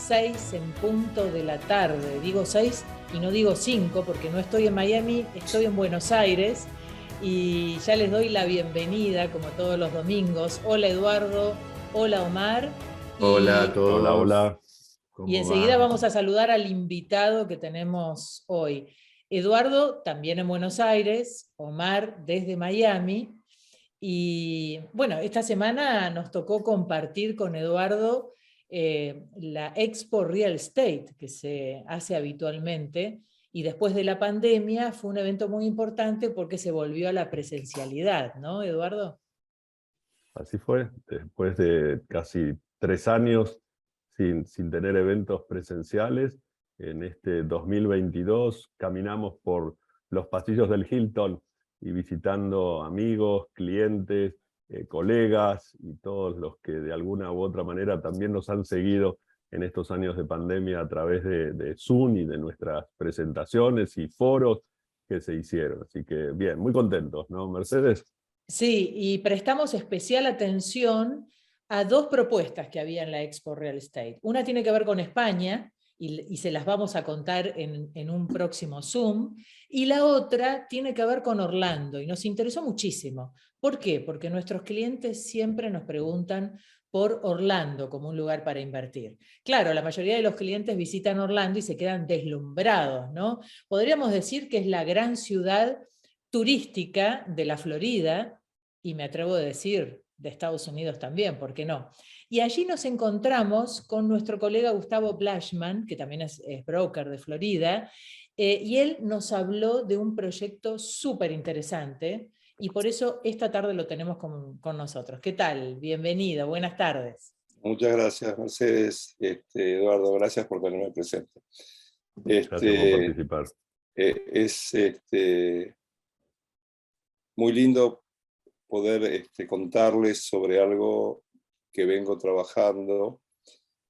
6 en punto de la tarde. Digo 6 y no digo 5 porque no estoy en Miami, estoy en Buenos Aires y ya les doy la bienvenida como todos los domingos. Hola Eduardo, hola Omar Hola a y, Hola, todos, hola. y ¿cómo enseguida va? vamos a saludar al invitado que tenemos hoy. Eduardo también en Buenos Aires, Omar desde Miami. Y bueno, esta semana nos tocó compartir con Eduardo la Expo Real Estate que se hace habitualmente y después de la pandemia fue un evento muy importante porque se volvió a la presencialidad, ¿no, Eduardo? Así fue, después de casi 3 años sin tener eventos presenciales, en este 2022 caminamos por los pasillos del Hilton y visitando amigos, clientes, colegas y todos los que de alguna u otra manera también nos han seguido en estos años de pandemia a través de Zoom y de nuestras presentaciones y foros que se hicieron. Así que bien, muy contentos, ¿no, Mercedes? Sí, y prestamos especial atención a dos propuestas que había en la Expo Real Estate. Una tiene que ver con España, y se las vamos a contar en un próximo Zoom, y la otra tiene que ver con Orlando, y nos interesó muchísimo. ¿Por qué? Porque nuestros clientes siempre nos preguntan por Orlando como un lugar para invertir. Claro, la mayoría de los clientes visitan Orlando y se quedan deslumbrados, ¿no? Podríamos decir que es la gran ciudad turística de la Florida, y me atrevo a decir de Estados Unidos también, ¿por qué no? Y allí nos encontramos con nuestro colega Gustavo Blashman, que también es broker de Florida, y él nos habló de un proyecto súper interesante, y por eso esta tarde lo tenemos con nosotros. ¿Qué tal? Bienvenido, buenas tardes. Muchas gracias, Mercedes. Eduardo, gracias por tenerme presente. Gracias por Este, participar. es muy lindo poder contarles sobre algo que vengo trabajando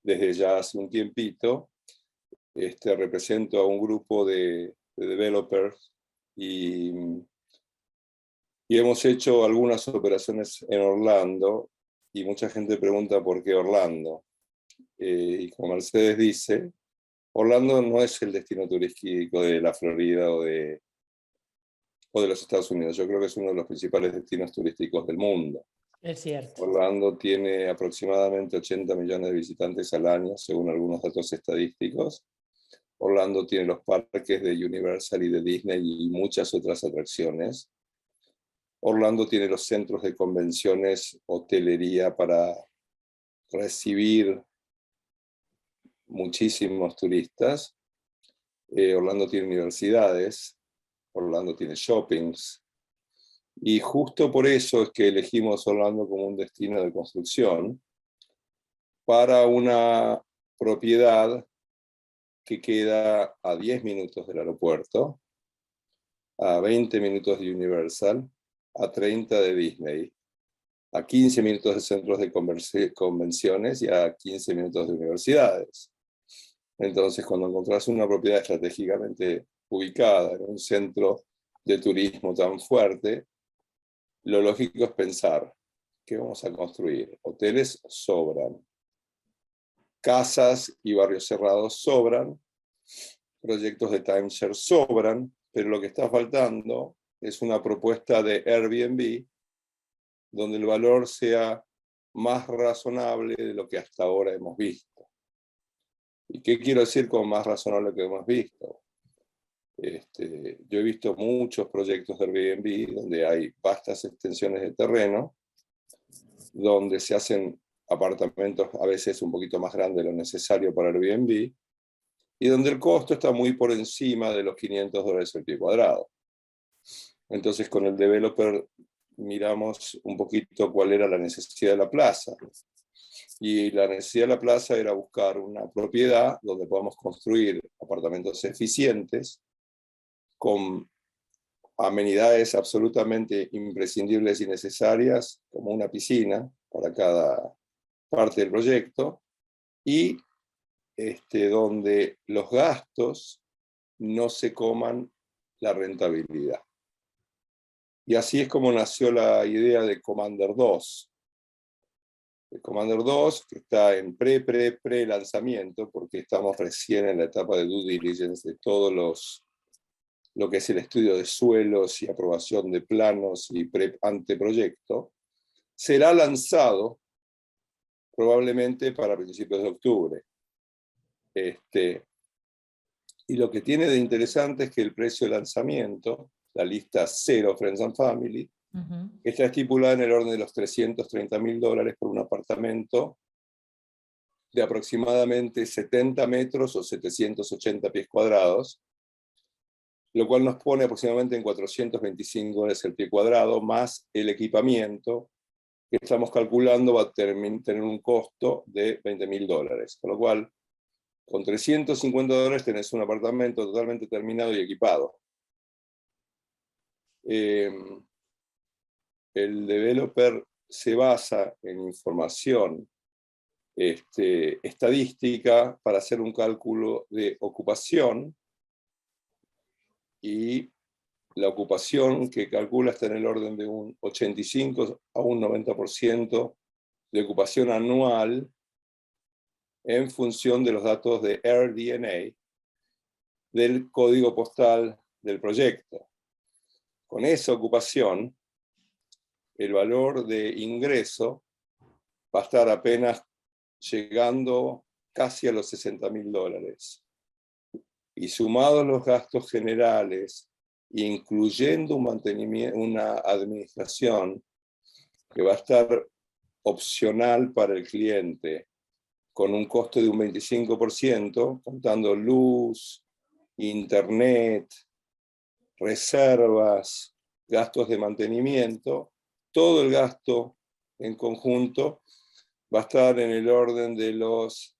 desde ya hace un tiempito. Represento a un grupo de developers y hemos hecho algunas operaciones en Orlando y mucha gente pregunta por qué Orlando. Y como Mercedes dice, Orlando no es el destino turístico de la Florida o de los Estados Unidos. Yo creo que es uno de los principales destinos turísticos del mundo. Es cierto. Orlando tiene aproximadamente 80 millones de visitantes al año, según algunos datos estadísticos. Orlando tiene los parques de Universal y de Disney y muchas otras atracciones. Orlando tiene los centros de convenciones, hotelería para recibir muchísimos turistas. Orlando tiene universidades, Orlando tiene shoppings, y justo por eso es que elegimos Orlando como un destino de construcción para una propiedad que queda a 10 minutos del aeropuerto, a 20 minutos de Universal, a 30 de Disney, a 15 minutos de centros de convenciones y a 15 minutos de universidades. Entonces, cuando encontrás una propiedad estratégicamente ubicada en un centro de turismo tan fuerte, lo lógico es pensar, ¿qué vamos a construir? Hoteles sobran, casas y barrios cerrados sobran, proyectos de timeshare sobran, pero lo que está faltando es una propuesta de Airbnb donde el valor sea más razonable de lo que hasta ahora hemos visto. ¿Y qué quiero decir con más razonable que hemos visto? Yo he visto muchos proyectos de Airbnb donde hay vastas extensiones de terreno, donde se hacen apartamentos a veces un poquito más grandes de lo necesario para Airbnb, y donde el costo está muy por encima de los $500 el pie cuadrado. Entonces, con el developer miramos un poquito cuál era la necesidad de la plaza. Y la necesidad de la plaza era buscar una propiedad donde podamos construir apartamentos eficientes, con amenidades absolutamente imprescindibles y necesarias, como una piscina para cada parte del proyecto, y donde los gastos no se coman la rentabilidad. Y así es como nació la idea de Commander 2. El Commander 2, que está en pre-lanzamiento, porque estamos recién en la etapa de due diligence de todos lo que es el estudio de suelos y aprobación de planos y anteproyecto, será lanzado probablemente para principios de octubre. Y lo que tiene de interesante es que el precio de lanzamiento, la lista 0 Friends and Family, está estipulada en el orden de los $330.000 por un apartamento de aproximadamente 70 metros o 780 pies cuadrados, lo cual nos pone aproximadamente en $425 el pie cuadrado, más el equipamiento, que estamos calculando va a tener un costo de $20.000. Con lo cual, con $350 tenés un apartamento totalmente terminado y equipado. El developer se basa en información estadística para hacer un cálculo de ocupación, y la ocupación que calcula está en el orden de un 85 a un 90% de ocupación anual en función de los datos de AirDNA del código postal del proyecto. Con esa ocupación, el valor de ingreso va a estar apenas llegando casi a los $60.000. Y sumados los gastos generales, incluyendo un mantenimiento, una administración que va a estar opcional para el cliente, con un costo de un 25%, contando luz, internet, reservas, gastos de mantenimiento, todo el gasto en conjunto va a estar en el orden de los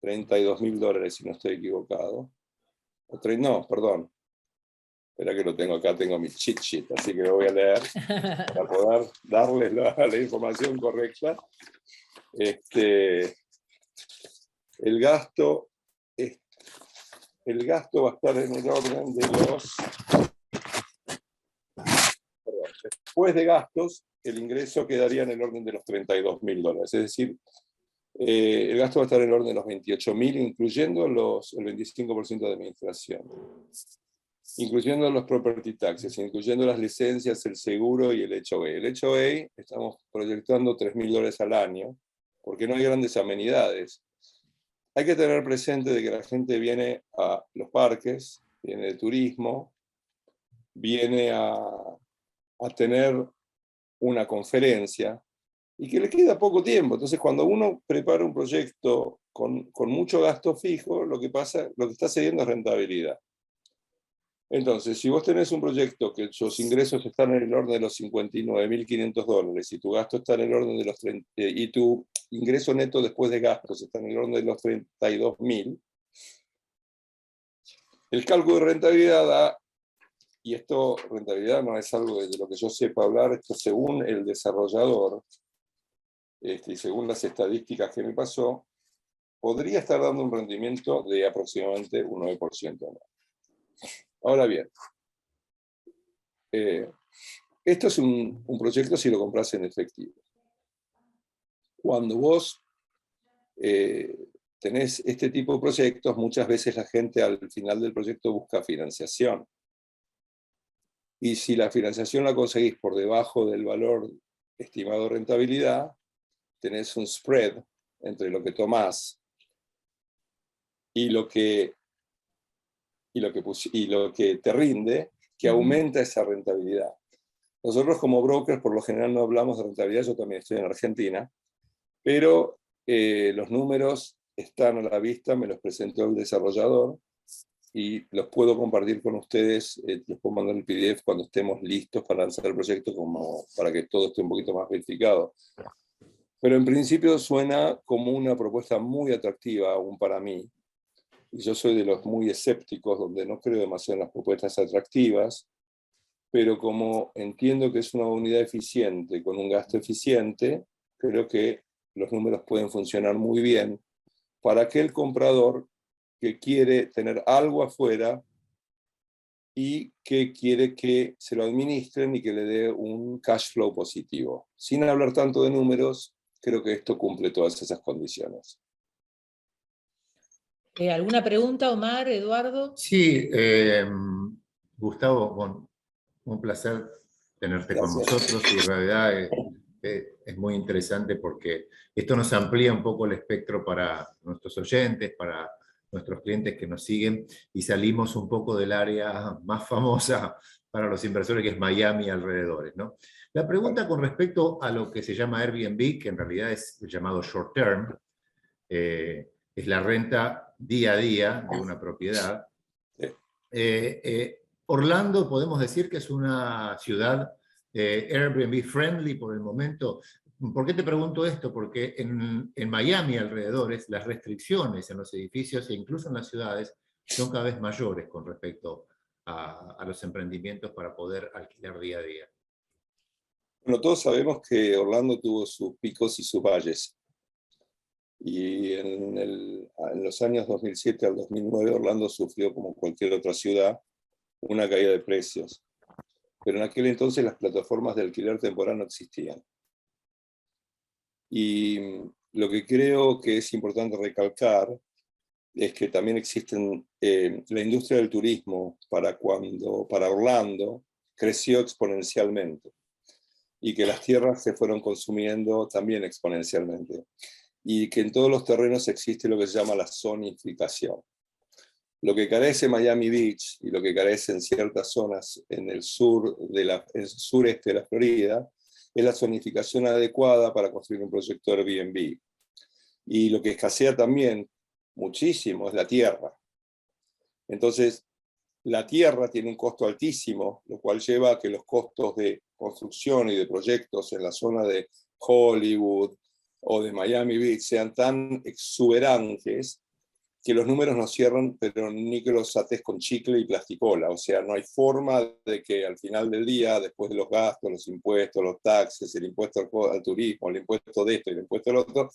$32.000, si no estoy equivocado. No, perdón. Espera que lo tengo acá, tengo mi cheat sheet, así que lo voy a leer para poder darles la información correcta. El gasto va a estar en el orden de los... Perdón, después de gastos, el ingreso quedaría en el orden de los $32.000. Es decir, el gasto va a estar en el orden de los $28.000, incluyendo el 25% de administración, incluyendo los property taxes, incluyendo las licencias, el seguro y el HOA. El HOA estamos proyectando $3.000 al año, porque no hay grandes amenidades. Hay que tener presente de que la gente viene a los parques, viene de turismo, viene a tener una conferencia, y que le queda poco tiempo. Entonces, cuando uno prepara un proyecto con mucho gasto fijo, lo que está cediendo es rentabilidad. Entonces, si vos tenés un proyecto que sus ingresos están en el orden de los $59.500 y tu gasto está en el orden de los 30, y tu ingreso neto después de gastos está en el orden de los $32.000, el cálculo de rentabilidad da, y esto, rentabilidad no es algo de lo que yo sepa hablar, esto según el desarrollador, y según las estadísticas que me pasó, podría estar dando un rendimiento de aproximadamente un 9% anual. Ahora bien, esto es un proyecto si lo compras en efectivo. Cuando vos tenés este tipo de proyectos, muchas veces la gente al final del proyecto busca financiación. Y si la financiación la conseguís por debajo del valor estimado de rentabilidad, tenés un spread entre lo que tomás y lo que te rinde, que aumenta esa rentabilidad. Nosotros como brokers por lo general no hablamos de rentabilidad, yo también estoy en Argentina, pero los números están a la vista, me los presentó el desarrollador y los puedo compartir con ustedes, les puedo mandar el PDF cuando estemos listos para lanzar el proyecto, como para que todo esté un poquito más verificado. Pero en principio suena como una propuesta muy atractiva aún para mí. Y yo soy de los muy escépticos, donde no creo demasiado en las propuestas atractivas, pero como entiendo que es una unidad eficiente, con un gasto eficiente, creo que los números pueden funcionar muy bien para aquel comprador que quiere tener algo afuera y que quiere que se lo administren y que le dé un cash flow positivo. Sin hablar tanto de números, creo que esto cumple todas esas condiciones. ¿Alguna pregunta, Omar, Eduardo? Sí, Gustavo, bueno, un placer tenerte con nosotros y en realidad es muy interesante porque esto nos amplía un poco el espectro para nuestros oyentes, para nuestros clientes que nos siguen y salimos un poco del área más famosa para los inversores que es Miami y alrededores, ¿no? La pregunta con respecto a lo que se llama Airbnb, que en realidad es llamado short term, es la renta día a día de una propiedad. Orlando podemos decir que es una ciudad Airbnb friendly por el momento. ¿Por qué te pregunto esto? Porque en Miami alrededores las restricciones en los edificios e incluso en las ciudades son cada vez mayores con respecto a los emprendimientos para poder alquilar día a día. Bueno, todos sabemos que Orlando tuvo sus picos y sus valles. Y en los años 2007 al 2009 Orlando sufrió, como cualquier otra ciudad, una caída de precios. Pero en aquel entonces las plataformas de alquiler temporal no existían. Y lo que creo que es importante recalcar es que también existen, la industria del turismo para Orlando creció exponencialmente y que las tierras se fueron consumiendo también exponencialmente. Y que en todos los terrenos existe lo que se llama la zonificación. Lo que carece Miami Beach y lo que carece en ciertas zonas en el sureste de la Florida es la zonificación adecuada para construir un proyecto Airbnb. Y lo que escasea también muchísimo es la tierra. Entonces, la tierra tiene un costo altísimo, lo cual lleva a que los costos de construcción y de proyectos en la zona de Hollywood o de Miami Beach sean tan exuberantes que los números no cierran, pero ni que los ates con chicle y plasticola. O sea, no hay forma de que al final del día, después de los gastos, los impuestos, los taxes, el impuesto al turismo, el impuesto de esto y el impuesto del otro,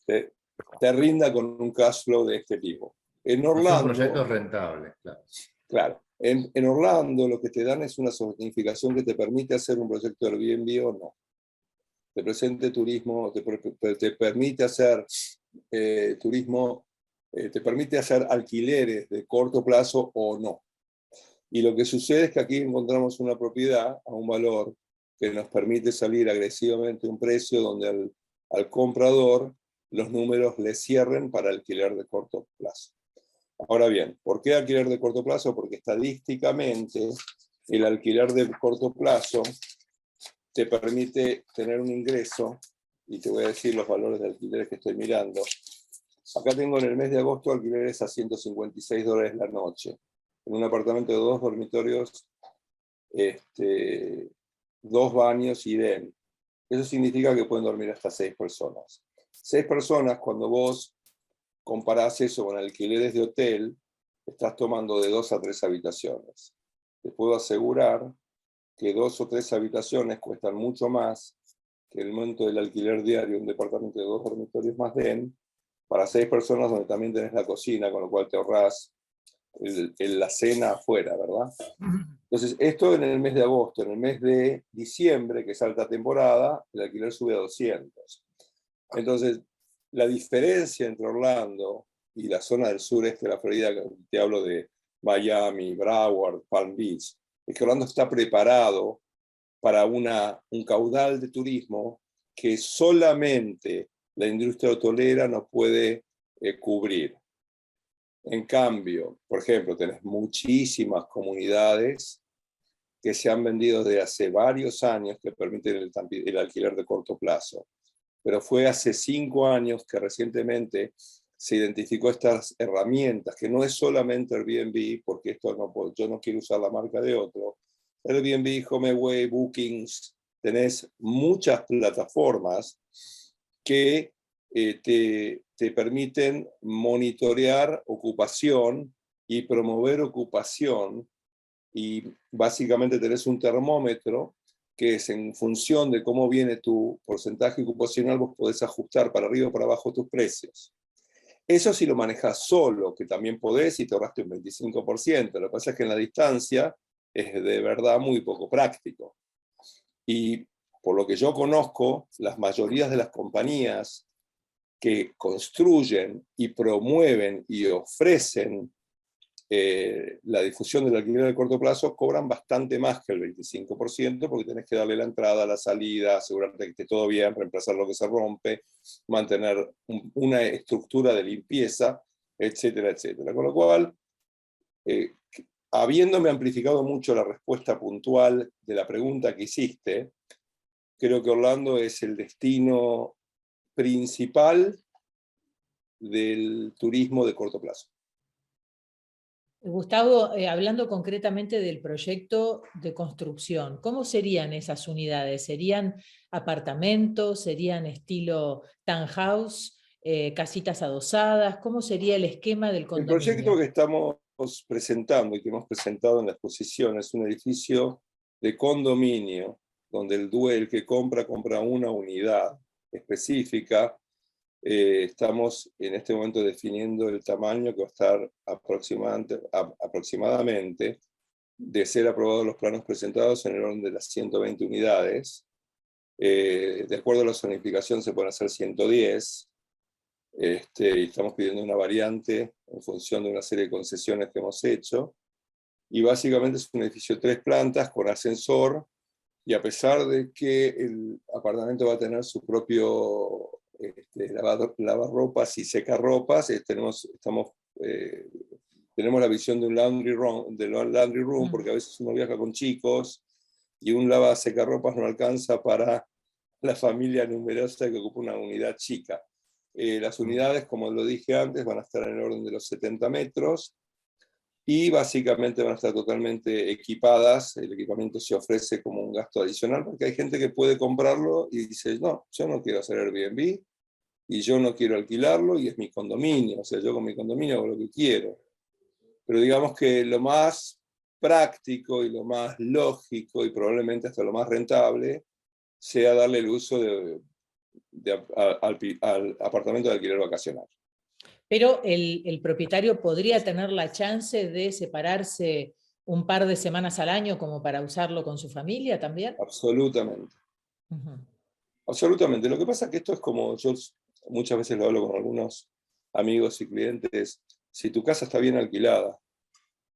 te rinda con un cash flow de este tipo. En Orlando, son proyectos rentables, claro. Claro. En Orlando lo que te dan es una zonificación que te permite hacer un proyecto de Airbnb o no. Te presente turismo, te permite hacer turismo, te permite hacer alquileres de corto plazo o no. Y lo que sucede es que aquí encontramos una propiedad a un valor que nos permite salir agresivamente a un precio donde al comprador los números le cierren para alquiler de corto plazo. Ahora bien, ¿por qué alquiler de corto plazo? Porque estadísticamente el alquiler de corto plazo te permite tener un ingreso, y te voy a decir los valores de alquileres que estoy mirando. Acá tengo en el mes de agosto alquileres a $156 la noche, en un apartamento de 2 dormitorios, 2 baños y den. Eso significa que pueden dormir hasta 6 personas. 6 personas, cuando vos comparás eso con alquileres de hotel, estás tomando de 2 a 3 habitaciones. Te puedo asegurar que 2 o 3 habitaciones cuestan mucho más que el monto del alquiler diario de un departamento de 2 dormitorios más den, para 6 personas donde también tenés la cocina, con lo cual te ahorrás la cena afuera, ¿verdad? Entonces, esto en el mes de agosto. En el mes de diciembre, que es alta temporada, el alquiler sube a 200. Entonces, la diferencia entre Orlando y la zona del sureste de la Florida, que te hablo de Miami, Broward, Palm Beach, es que Orlando está preparado para un caudal de turismo que solamente la industria hotelera no puede cubrir. En cambio, por ejemplo, tenés muchísimas comunidades que se han vendido desde hace varios años que permiten el alquiler de corto plazo. Pero fue hace 5 años que recientemente se identificó estas herramientas, que no es solamente Airbnb, porque yo no quiero usar la marca de otro. Airbnb, HomeAway, Bookings, tenés muchas plataformas que te permiten monitorear ocupación y promover ocupación, y básicamente tenés un termómetro que es en función de cómo viene tu porcentaje ocupacional, vos podés ajustar para arriba o para abajo tus precios. Eso si lo manejas solo, que también podés y te ahorraste un 25%. Lo que pasa es que en la distancia es de verdad muy poco práctico. Y por lo que yo conozco, las mayorías de las compañías que construyen y promueven y ofrecen la difusión del alquiler de corto plazo cobran bastante más que el 25%, porque tenés que darle la entrada, la salida, asegurarte que esté todo bien, reemplazar lo que se rompe, mantener una estructura de limpieza, etcétera, etcétera. Con lo cual, habiéndome amplificado mucho la respuesta puntual de la pregunta que hiciste, creo que Orlando es el destino principal del turismo de corto plazo. Gustavo, hablando concretamente del proyecto de construcción, ¿cómo serían esas unidades? ¿Serían apartamentos? ¿Serían estilo townhouse? ¿Casitas adosadas? ¿Cómo sería el esquema del El condominio? proyecto que estamos presentando y que hemos presentado en la exposición es un edificio de condominio, donde el que compra una unidad específica. Estamos en este momento definiendo el tamaño que va a estar aproximadamente, de ser aprobados los planos presentados, en el orden de las 120 unidades. De acuerdo a la zonificación se pueden hacer 110. Y estamos pidiendo una variante en función de una serie de concesiones que hemos hecho. Y básicamente es un edificio de 3 plantas con ascensor, y a pesar de que el apartamento va a tener su propio lavarropas y secarropas, tenemos la visión de un laundry room, porque a veces uno viaja con chicos y un secarropas no alcanza para la familia numerosa que ocupa una unidad chica. Las unidades, como lo dije antes, van a estar en el orden de los 70 metros y básicamente van a estar totalmente equipadas. El equipamiento se ofrece como un gasto adicional, porque hay gente que puede comprarlo y dice, no, yo no quiero hacer Airbnb y yo no quiero alquilarlo y es mi condominio, o sea, yo con mi condominio hago lo que quiero. Pero digamos que lo más práctico y lo más lógico y probablemente hasta lo más rentable sea darle el uso al apartamento de alquiler vacacional. Pero el propietario podría tener la chance de separarse un par de semanas al año como para usarlo con su familia también. Absolutamente. Uh-huh. Absolutamente. Lo que pasa es que esto es como, yo muchas veces lo hablo con algunos amigos y clientes, si tu casa está bien alquilada,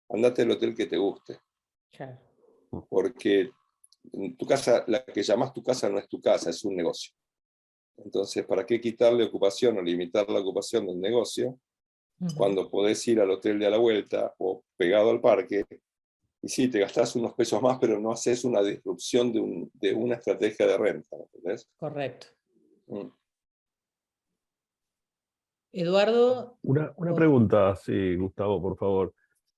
andate al hotel que te guste. Claro. Porque tu casa, la que llamás tu casa no es tu casa, es un negocio. Entonces, ¿para qué quitarle ocupación o limitar la ocupación del negocio cuando podés ir al hotel de a la vuelta o pegado al parque? Y sí, te gastás unos pesos más, pero no haces una disrupción de una estrategia de renta, ¿entendés? Correcto. Eduardo. Una pregunta, sí, Gustavo, por favor.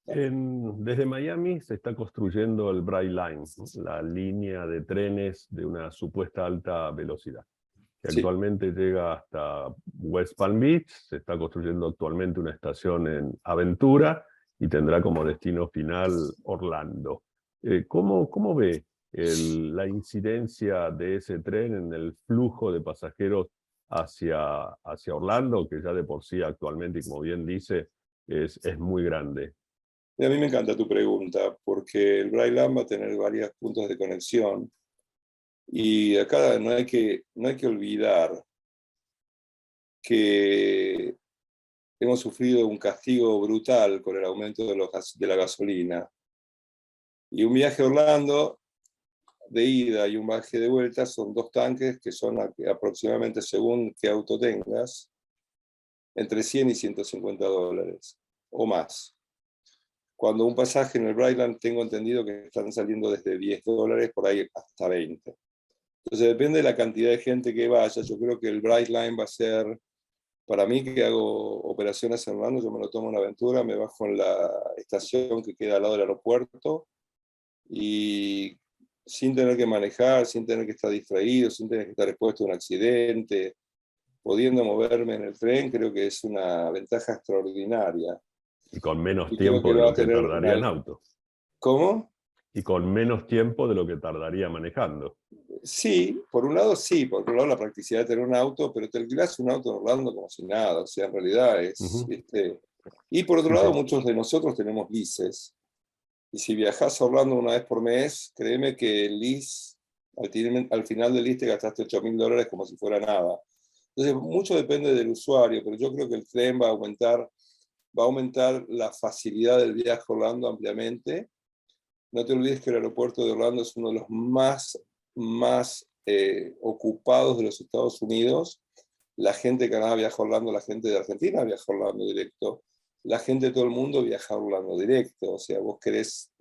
Desde Miami se está construyendo el Brightline, la línea de trenes de una supuesta alta velocidad, que Sí. actualmente llega hasta West Palm Beach. Se está construyendo actualmente una estación en Aventura y tendrá como destino final Orlando. ¿Cómo ve la incidencia de ese tren en el flujo de pasajeros hacia Orlando, que ya de por sí actualmente, y como bien dice, es muy grande? Y a mí me encanta tu pregunta, porque el Brightline va a tener varios puntos de conexión. Y acá no hay que olvidar que hemos sufrido un castigo brutal con el aumento de la gasolina. Y un viaje a Orlando de ida y un viaje de vuelta son 2 tanques que son aproximadamente, según qué auto tengas, entre $100 y $150 o más. Cuando un pasaje en el Brightline, tengo entendido que están saliendo desde $10 por ahí hasta 20. Entonces depende de la cantidad de gente que vaya. Yo creo que el Brightline va a ser, para mí que hago operaciones en Orlando, yo me lo tomo en Aventura, me bajo en la estación que queda al lado del aeropuerto y sin tener que manejar, sin tener que estar distraído, sin tener que estar expuesto a un accidente, pudiendo moverme en el tren, creo que es una ventaja extraordinaria. Y con menos Y creo tiempo que de va lo a que tener tardaría en auto. ¿Cómo? Y con menos tiempo de lo que tardaría manejando. Sí, por un lado sí, por otro lado la practicidad de tener un auto, pero te alquilás un auto en Orlando como si nada, o sea, en realidad es... Ujú. Y por otro Sí, lado, sí. muchos de nosotros tenemos leases, y si viajás a Orlando una vez por mes, créeme que el lease, al final del lease te gastaste $8.000 como si fuera nada. Entonces, mucho depende del usuario, pero yo creo que el tren va a aumentar la facilidad del viaje a Orlando ampliamente. No te olvides que el aeropuerto de Orlando es uno de los más ocupados de los Estados Unidos. La gente de Canadá viaja a Orlando, la gente de Argentina viaja a Orlando directo, la gente de todo el mundo viaja a Orlando directo. O sea, vos querés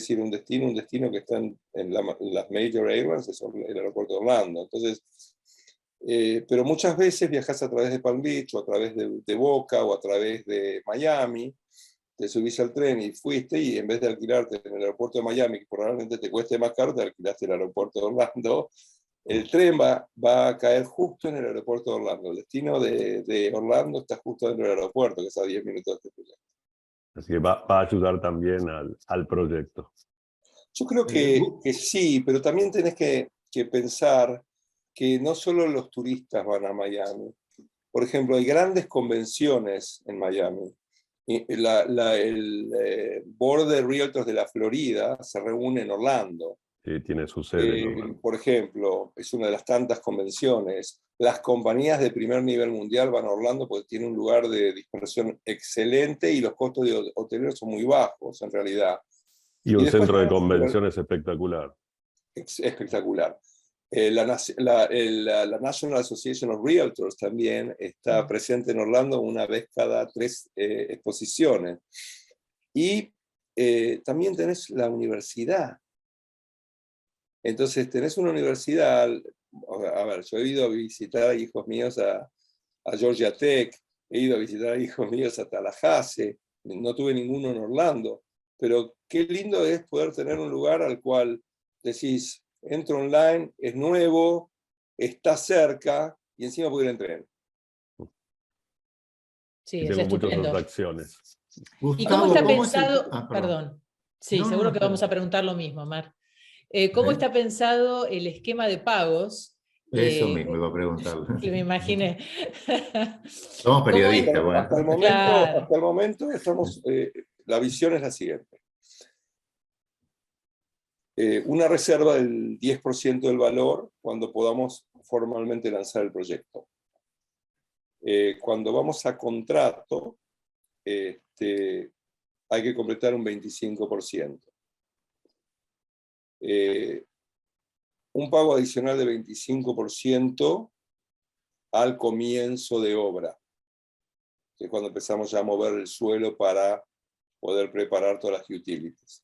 ir a un destino que está en las major airlines, es el aeropuerto de Orlando. Entonces, pero muchas veces viajas a través de Palm Beach, o a través de Boca, o a través de Miami. Te subís al tren y fuiste, y en vez de alquilarte en el aeropuerto de Miami, que probablemente te cueste más caro, te alquilaste en el aeropuerto de Orlando. El tren va a caer justo en el aeropuerto de Orlando. El destino de Orlando está justo dentro del aeropuerto, que es a 10 minutos de proyecto. Así que va a ayudar también al proyecto. Yo creo que sí, pero también tenés que pensar que no solo los turistas van a Miami. Por ejemplo, hay grandes convenciones en Miami. El Board de Realtors de la Florida se reúne en Orlando. Tiene su sede en Orlando. Por ejemplo, es una de las tantas convenciones. Las compañías de primer nivel mundial van a Orlando porque tiene un lugar de dispersión excelente y los costos de hoteleros son muy bajos en realidad. Y Y un después centro de convenciones espectacular. espectacular. La National Association of Realtors también está presente en Orlando una vez cada 3 exposiciones. Y también tenés la universidad. Entonces tenés una universidad, a ver, yo he ido a visitar a hijos míos a Georgia Tech, he ido a visitar a hijos míos a Tallahassee, no tuve ninguno en Orlando, pero qué lindo es poder tener un lugar al cual decís, entro online, es nuevo, está cerca, y encima puedo ir en tren. Sí, Y es tengo muchas estupendo. atracciones. ¿Y cómo Gustavo, está ¿cómo es el...? pensado? Ah, perdón. Perdón. Sí, No, seguro no, que vamos a preguntar lo mismo, Mar. ¿Cómo ¿Eh? está pensado el esquema de pagos? Eso mismo iba a preguntarle. Que me imaginé. Somos ¿Cómo es? periodistas, bueno. Claro. Hasta el momento estamos, la visión es la siguiente. Una reserva del 10% del valor cuando podamos formalmente lanzar el proyecto. Cuando vamos a contrato, hay que completar un 25%. Un pago adicional de 25% al comienzo de obra, que es cuando empezamos ya a mover el suelo para poder preparar todas las utilities.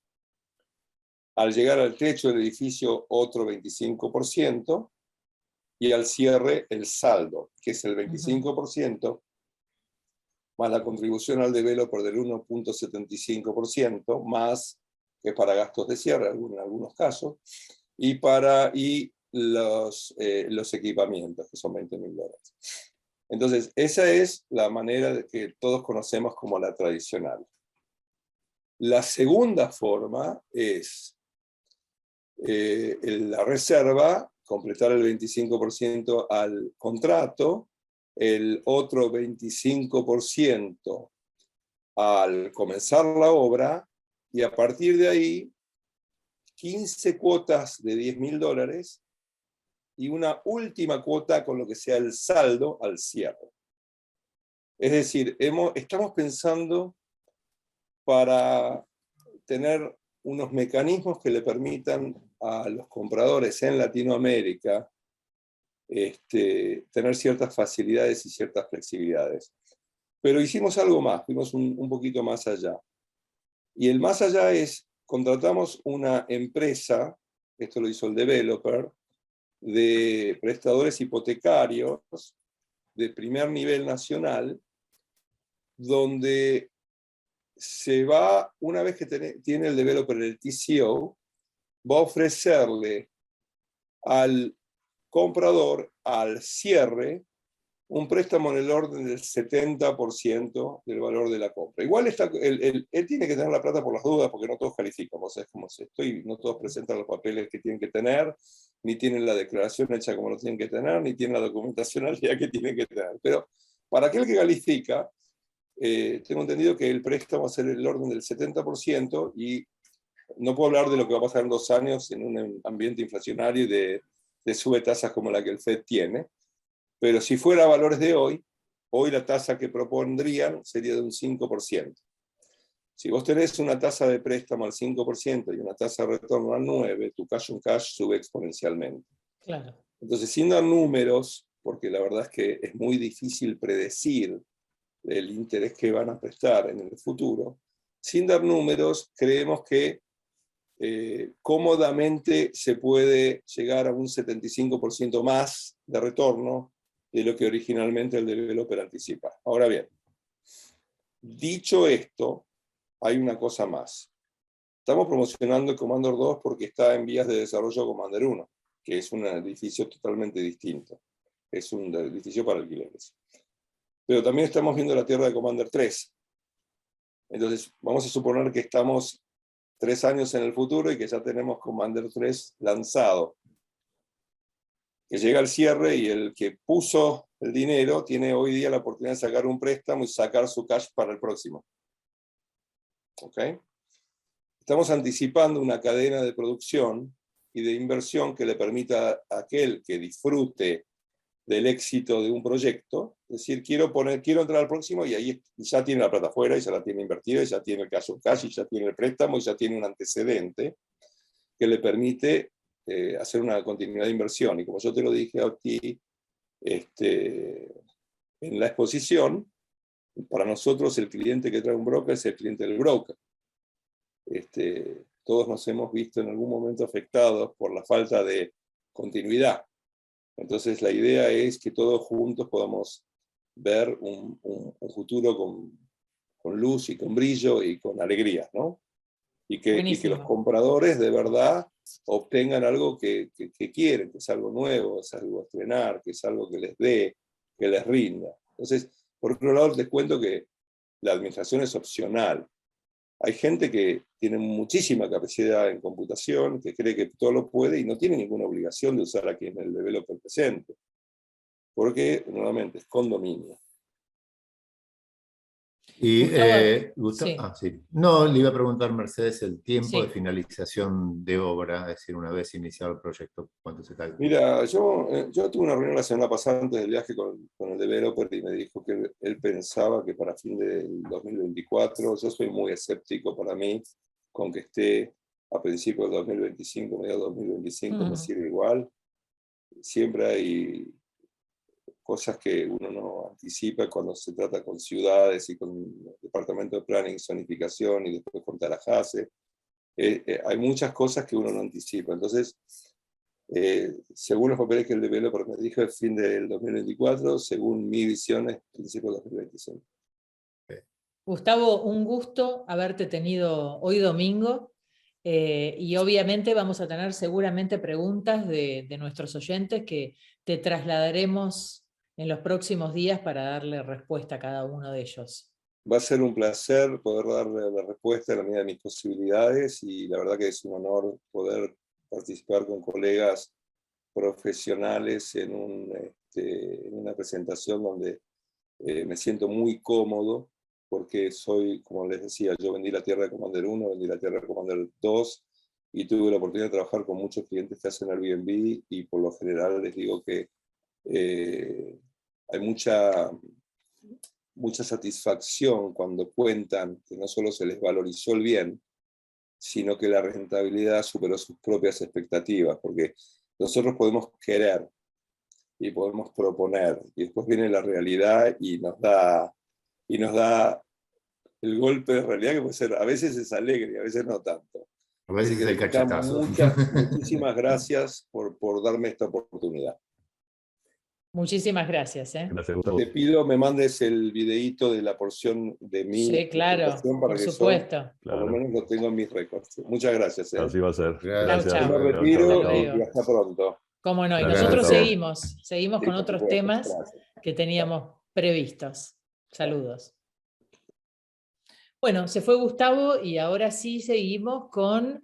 Al llegar al techo del edificio, otro 25%, y al cierre el saldo, que es el 25%, más la contribución al developer del 1.75%, más que es para gastos de cierre en algunos casos, y los equipamientos, que son $20.000. Entonces, esa es la manera que todos conocemos como la tradicional. La segunda forma es la reserva, completar el 25% al contrato, el otro 25% al comenzar la obra, y a partir de ahí 15 cuotas de $10.000 y una última cuota con lo que sea el saldo al cierre. Es decir, estamos pensando para tener unos mecanismos que le permitan a los compradores en Latinoamérica tener ciertas facilidades y ciertas flexibilidades. Pero hicimos algo más, fuimos un poquito más allá. Y el más allá es, contratamos una empresa, esto lo hizo el developer, de prestadores hipotecarios de primer nivel nacional, donde se va, una vez que tiene el developer el TCO, va a ofrecerle al comprador al cierre un préstamo en el orden del 70% del valor de la compra. Igual él tiene que tener la plata por las dudas, porque no todos califican, o sea, es como si no todos presentan los papeles que tienen que tener, ni tienen la declaración hecha como lo tienen que tener, ni tienen la documentación al día que tienen que tener. Pero para aquel que califica, tengo entendido que el préstamo va a ser el orden del 70%, y no puedo hablar de lo que va a pasar en 2 años en un ambiente inflacionario y de sube tasas como la que el FED tiene, pero si fuera a valores de hoy la tasa que propondrían sería de un 5%. Si vos tenés una tasa de préstamo al 5% y una tasa de retorno al 9%, tu cash on cash sube exponencialmente. Claro. Entonces, sin dar números, porque la verdad es que es muy difícil predecir el interés que van a prestar en el futuro, sin dar números, creemos que cómodamente se puede llegar a un 75% más de retorno de lo que originalmente el developer anticipa. Ahora bien, dicho esto, hay una cosa más. Estamos promocionando el Commander 2 porque está en vías de desarrollo Commander 1, que es un edificio totalmente distinto. Es un edificio para alquileres. Pero también estamos viendo la tierra de Commander 3. Entonces, vamos a suponer que estamos 3 años en el futuro y que ya tenemos Commander 3 lanzado. Que llega al cierre y el que puso el dinero tiene hoy día la oportunidad de sacar un préstamo y sacar su cash para el próximo. ¿Ok? Estamos anticipando una cadena de producción y de inversión que le permita a aquel que disfrute del éxito de un proyecto, es decir, quiero entrar al próximo, y ahí ya tiene la plata afuera, y ya la tiene invertida, y ya tiene el cash on cash, y ya tiene el préstamo, y ya tiene un antecedente que le permite hacer una continuidad de inversión. Y como yo te lo dije a ti en la exposición, para nosotros el cliente que trae un broker es el cliente del broker. Todos nos hemos visto en algún momento afectados por la falta de continuidad. Entonces la idea es que todos juntos podamos ver un futuro con luz y con brillo y con alegría, ¿no? Y que los compradores de verdad obtengan algo que quieren, que es algo nuevo, es algo a estrenar, que es algo que les dé, que les rinda. Entonces, por otro lado, les cuento que la administración es opcional. Hay gente que tiene muchísima capacidad en computación, que cree que todo lo puede y no tiene ninguna obligación de usar aquí en el developer presente. Porque, nuevamente, es condominio. Y Gustavo, sí. No, le iba a preguntar, Mercedes, el tiempo de sí. finalización de obra, es decir, una vez iniciado el proyecto, ¿cuánto se calcula? Mira, yo tuve una reunión la semana pasada antes del viaje con el developer y me dijo que él pensaba que para fin del 2024, yo soy muy escéptico, para mí, con que esté a principios del 2025, medio 2025, me sirve igual. Siempre hay cosas que uno no anticipa cuando se trata con ciudades y con el departamento de planning, zonificación y después con Tallahassee. Hay muchas cosas que uno no anticipa. Entonces, según los papeles que el developer me dijo, es fin del 2024, según mi visión es principio del 2025. Gustavo, un gusto haberte tenido hoy domingo, y obviamente vamos a tener seguramente preguntas de nuestros oyentes que te trasladaremos en los próximos días para darle respuesta a cada uno de ellos. Va a ser un placer poder darle la respuesta a la medida de mis posibilidades, y la verdad que es un honor poder participar con colegas profesionales en una presentación donde me siento muy cómodo, porque soy, como les decía, yo vendí la tierra de Commander 1, vendí la tierra de Commander 2, y tuve la oportunidad de trabajar con muchos clientes que hacen Airbnb, y por lo general les digo que hay mucha satisfacción cuando cuentan que no solo se les valorizó el bien, sino que la rentabilidad superó sus propias expectativas, porque nosotros podemos querer y podemos proponer, y después viene la realidad y nos da el golpe de realidad, que puede ser, a veces es alegre, a veces no tanto. A veces Así que el cachetazo. muchísimas gracias por darme esta oportunidad. Muchísimas gracias. Gracias, Gustavo. Te pido me mandes el videíto de la porción de mi Sí, claro, para por que supuesto. por lo menos lo tengo en mis récords. Muchas gracias. Así va a ser. Gracias. Chau, Me chau. retiro Hasta y luego. hasta pronto. Cómo no, y Gracias, nosotros Gustavo. seguimos Sí, con por otros supuesto. temas Gracias. que teníamos previstos. Saludos. Bueno, se fue Gustavo y ahora sí seguimos con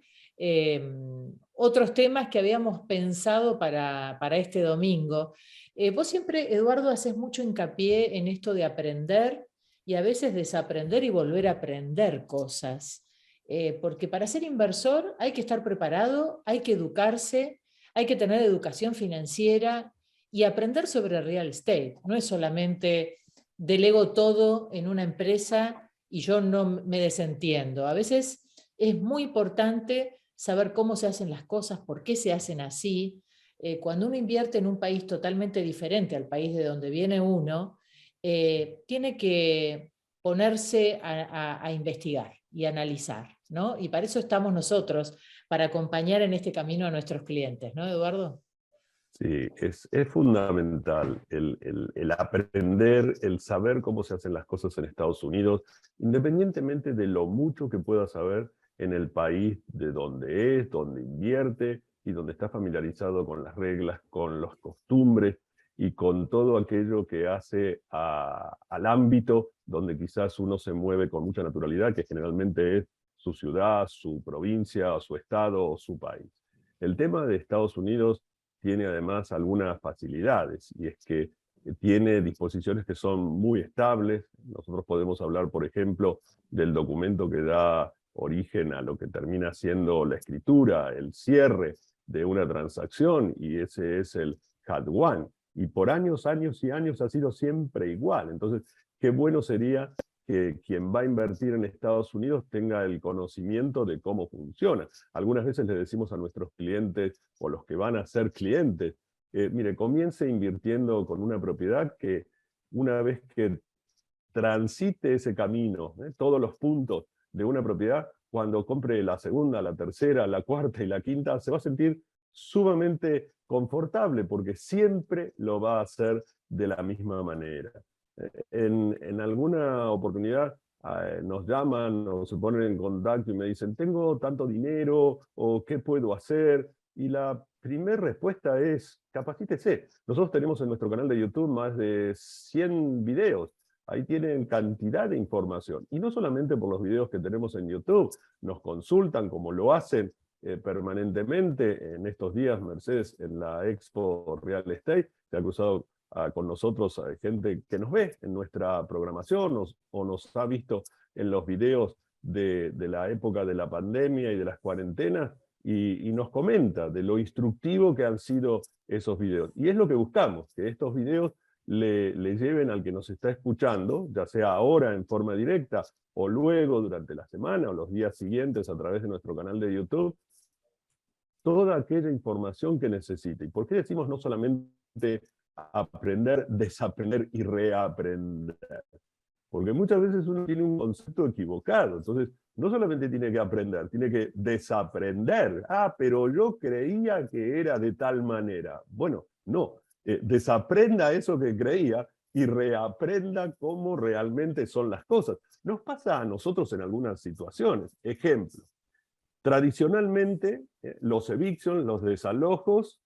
otros temas que habíamos pensado para este domingo. Vos siempre, Eduardo, haces mucho hincapié en esto de aprender y a veces desaprender y volver a aprender cosas. Porque para ser inversor hay que estar preparado, hay que educarse, hay que tener educación financiera y aprender sobre real estate. No es solamente delego todo en una empresa y yo no me desentiendo. A veces es muy importante saber cómo se hacen las cosas, por qué se hacen así. Cuando uno invierte en un país totalmente diferente al país de donde viene uno, tiene que ponerse a investigar y analizar, ¿no? Y para eso estamos nosotros, para acompañar en este camino a nuestros clientes, ¿no, Eduardo? Sí, es fundamental el aprender, el saber cómo se hacen las cosas en Estados Unidos, independientemente de lo mucho que pueda saber en el país de donde es, donde invierte y donde está familiarizado con las reglas, con las costumbres y con todo aquello que hace al ámbito donde quizás uno se mueve con mucha naturalidad, que generalmente es su ciudad, su provincia, o su estado o su país. El tema de Estados Unidos tiene además algunas facilidades, y es que tiene disposiciones que son muy estables. Nosotros podemos hablar, por ejemplo, del documento que da origen a lo que termina siendo la escritura, el cierre de una transacción, y ese es el HUD-1. Y por años, años y años ha sido siempre igual. Entonces, qué bueno sería que quien va a invertir en Estados Unidos tenga el conocimiento de cómo funciona. Algunas veces le decimos a nuestros clientes, o los que van a ser clientes, mire, comience invirtiendo con una propiedad que una vez que transite ese camino, todos los puntos de una propiedad, cuando compre la segunda, la tercera, la cuarta y la quinta, se va a sentir sumamente confortable, porque siempre lo va a hacer de la misma manera. En alguna oportunidad nos llaman o se ponen en contacto y me dicen, tengo tanto dinero, o ¿qué puedo hacer? Y la primera respuesta es, capacítese. Nosotros tenemos en nuestro canal de YouTube más de 100 videos. Ahí tienen cantidad de información. Y no solamente por los videos que tenemos en YouTube, nos consultan como lo hacen permanentemente. En estos días, Mercedes, en la Expo Real Estate, se ha cruzado con nosotros gente que nos ve en nuestra programación o nos ha visto en los videos de la época de la pandemia y de las cuarentenas, y nos comenta de lo instructivo que han sido esos videos. Y es lo que buscamos, que estos videos le lleven al que nos está escuchando, ya sea ahora en forma directa o luego durante la semana o los días siguientes a través de nuestro canal de YouTube, toda aquella información que necesite. ¿Y por qué decimos no solamente aprender, desaprender y reaprender? Porque muchas veces uno tiene un concepto equivocado. Entonces, no solamente tiene que aprender, tiene que desaprender. Ah, pero yo creía que era de tal manera. Bueno, no. Desaprenda eso que creía y reaprenda cómo realmente son las cosas. Nos pasa a nosotros en algunas situaciones. Ejemplo, tradicionalmente, los evictions, los desalojos,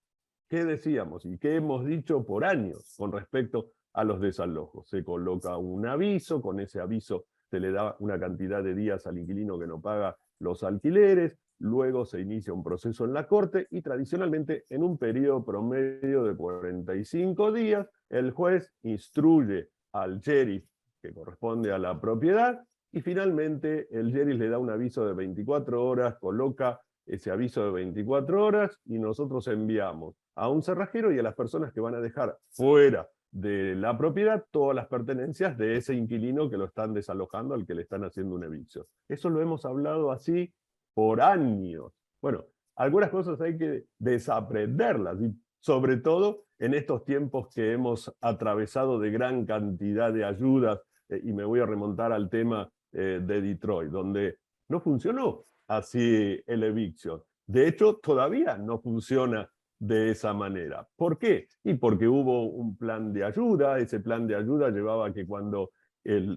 ¿qué decíamos y qué hemos dicho por años con respecto a los desalojos? Se coloca un aviso, con ese aviso se le da una cantidad de días al inquilino que no paga los alquileres, luego se inicia un proceso en la corte y tradicionalmente en un periodo promedio de 45 días el juez instruye al sheriff que corresponde a la propiedad y finalmente el sheriff le da un aviso de 24 horas, coloca ese aviso de 24 horas y nosotros enviamos a un cerrajero y a las personas que van a dejar fuera de la propiedad todas las pertenencias de ese inquilino que lo están desalojando, al que le están haciendo un evicción. Eso lo hemos hablado así por años. Bueno, algunas cosas hay que desaprenderlas, y sobre todo en estos tiempos que hemos atravesado de gran cantidad de ayudas, y me voy a remontar al tema de Detroit, donde no funcionó así el eviction. De hecho, todavía no funciona de esa manera. ¿Por qué? Y porque hubo un plan de ayuda. Ese plan de ayuda llevaba a que cuando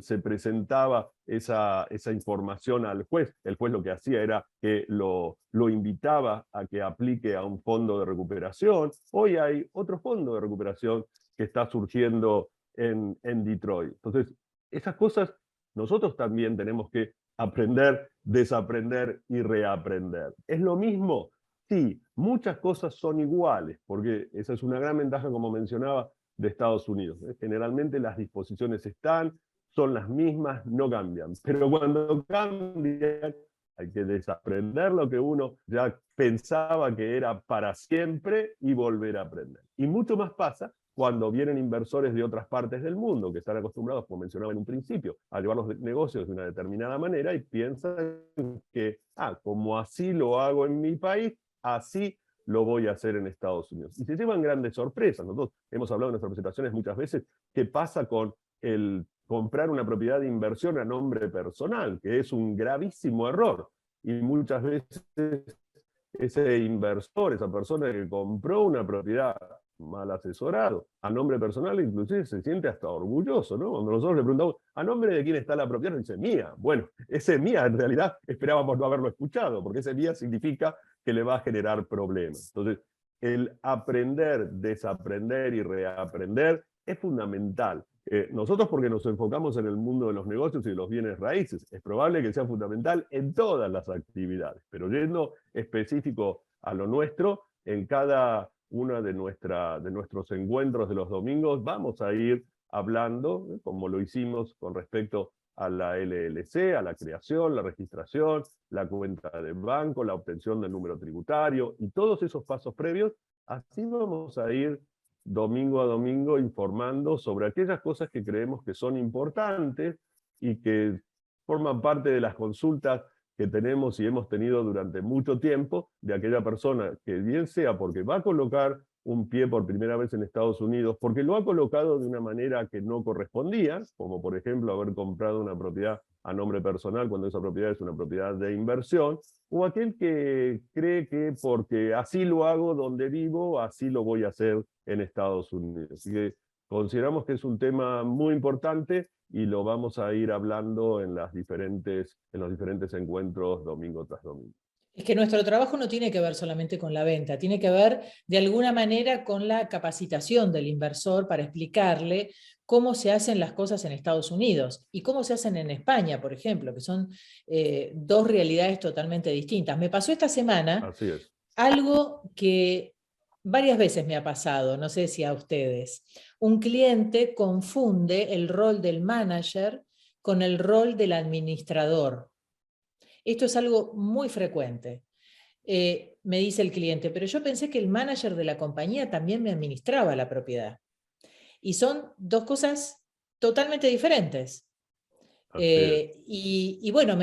se presentaba esa información al juez, el juez lo que hacía era que lo invitaba a que aplique a un fondo de recuperación. Hoy hay otro fondo de recuperación que está surgiendo en Detroit. Entonces, esas cosas nosotros también tenemos que aprender, desaprender y reaprender. Es lo mismo sí, muchas cosas son iguales, porque esa es una gran ventaja, como mencionaba, de Estados Unidos. Generalmente las disposiciones están, son las mismas, no cambian. Pero cuando cambian, hay que desaprender lo que uno ya pensaba que era para siempre y volver a aprender. Y mucho más pasa cuando vienen inversores de otras partes del mundo, que están acostumbrados, como mencionaba en un principio, a llevar los negocios de una determinada manera y piensan que, como así lo hago en mi país, así lo voy a hacer en Estados Unidos. Y se llevan grandes sorpresas. Nosotros hemos hablado en nuestras presentaciones muchas veces qué pasa con el comprar una propiedad de inversión a nombre personal, que es un gravísimo error. Y muchas veces ese inversor, esa persona que compró una propiedad mal asesorado, a nombre personal, inclusive se siente hasta orgulloso, ¿no? Cuando nosotros le preguntamos, ¿a nombre de quién está la propiedad? Nos dice, mía. Bueno, ese mía en realidad esperábamos no haberlo escuchado, porque ese mía significa que le va a generar problemas. Entonces, el aprender, desaprender y reaprender es fundamental. Nosotros porque nos enfocamos en el mundo de los negocios y de los bienes raíces, es probable que sea fundamental en todas las actividades, pero yendo específico a lo nuestro, en cada uno de nuestros encuentros de los domingos vamos a ir hablando, como lo hicimos con respecto a la LLC, a la creación, la registración, la cuenta de banco, la obtención del número tributario y todos esos pasos previos. Así vamos a ir domingo a domingo informando sobre aquellas cosas que creemos que son importantes y que forman parte de las consultas que tenemos y hemos tenido durante mucho tiempo de aquella persona que bien sea porque va a colocar un pie por primera vez en Estados Unidos, porque lo ha colocado de una manera que no correspondía, como por ejemplo haber comprado una propiedad a nombre personal cuando esa propiedad es una propiedad de inversión, o aquel que cree que porque así lo hago donde vivo, así lo voy a hacer en Estados Unidos. Así que consideramos que es un tema muy importante y lo vamos a ir hablando en los diferentes encuentros domingo tras domingo. Es que nuestro trabajo no tiene que ver solamente con la venta, tiene que ver de alguna manera con la capacitación del inversor para explicarle cómo se hacen las cosas en Estados Unidos y cómo se hacen en España, por ejemplo, que son dos realidades totalmente distintas. Me pasó esta semana algo que varias veces me ha pasado, no sé si a ustedes. Un cliente confunde el rol del manager con el rol del administrador. Esto es algo muy frecuente. Me dice el cliente, pero yo pensé que el manager de la compañía también me administraba la propiedad. Y son dos cosas totalmente diferentes. Y bueno,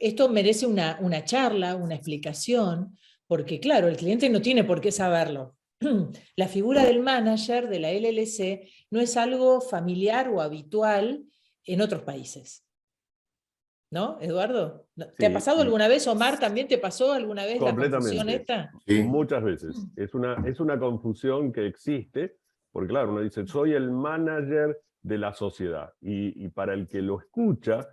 esto merece una charla, una explicación, porque claro, el cliente no tiene por qué saberlo. La figura del manager de la LLC no es algo familiar o habitual en otros países. ¿No, Eduardo? ¿Te ha pasado alguna vez, Omar? ¿También te pasó alguna vez la confusión esta? Sí. Muchas veces. Es una confusión que existe, porque claro, uno dice, soy el manager de la sociedad. Y para el que lo escucha,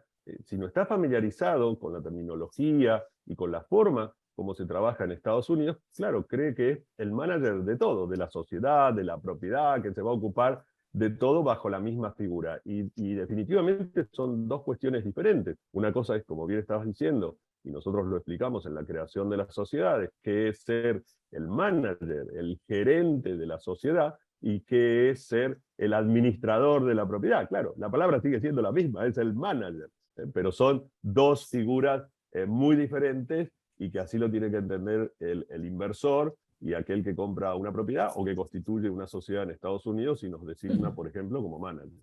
si no está familiarizado con la terminología y con la forma como se trabaja en Estados Unidos, claro, cree que es el manager de todo, de la sociedad, de la propiedad, que se va a ocupar de todo bajo la misma figura. Y definitivamente son dos cuestiones diferentes. Una cosa es, como bien estabas diciendo, y nosotros lo explicamos en la creación de las sociedades, que es ser el manager, el gerente de la sociedad, y que es ser el administrador de la propiedad. Claro, la palabra sigue siendo la misma, es el manager, pero son dos figuras muy diferentes y que así lo tiene que entender el inversor y aquel que compra una propiedad o que constituye una sociedad en Estados Unidos y nos designa, por ejemplo, como manager.